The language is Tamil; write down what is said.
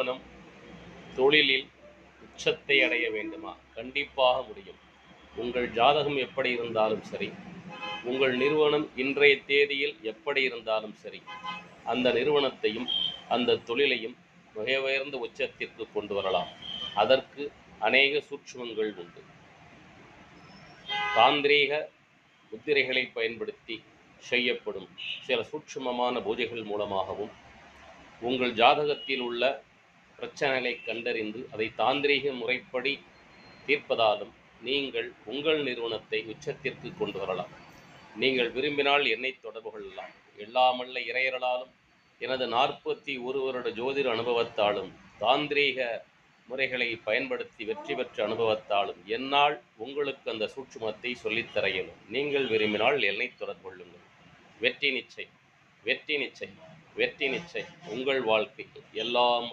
நிறுவனம் தொழிலில் உச்சத்தை அடைய வேண்டுமா? கண்டிப்பாக முடியும். உங்கள் ஜாதகம் எப்படி இருந்தாலும் சரி, உங்கள் நிறுவனம் இன்றைய தேதியில் எப்படி இருந்தாலும் சரி, அந்த நிறுவனத்தையும் அந்த தொழிலையும் மிக உயர்ந்த உச்சத்திற்கு கொண்டு வரலாம். அதற்கு அநேக சூட்சுமங்கள் உண்டு. தாந்திரீக முத்திரைகளை பயன்படுத்தி செய்யப்படும் சில சூட்சுமமான பூஜைகள் மூலமாகவும் உங்கள் ஜாதகத்தில் உள்ள பிரச்சனைகளை கண்டறிந்து அதை தாந்திரீக முறைப்படி தீர்ப்பதாலும் நீங்கள் உங்கள் நிறுவனத்தை உச்சத்திற்கு கொண்டு வரலாம். நீங்கள் விரும்பினால் என்னை தொடர்பு கொள்ளலாம். எல்லாமல்ல இறையர்களாலும் எனது 41 வருட ஜோதிட அனுபவத்தாலும் தாந்திரீக முறைகளை பயன்படுத்தி வெற்றி பெற்ற அனுபவத்தாலும் என்னால் உங்களுக்கு அந்த சூட்சுமத்தை சொல்லித்தர இயலும். நீங்கள் விரும்பினால் என்னை தொடர்பு கொள்ளுங்கள். வெற்றி நிச்சயம், வெற்றி நிச்சயம், வெற்றி நிச்சயம். உங்கள் வாழ்க்கை எல்லாம்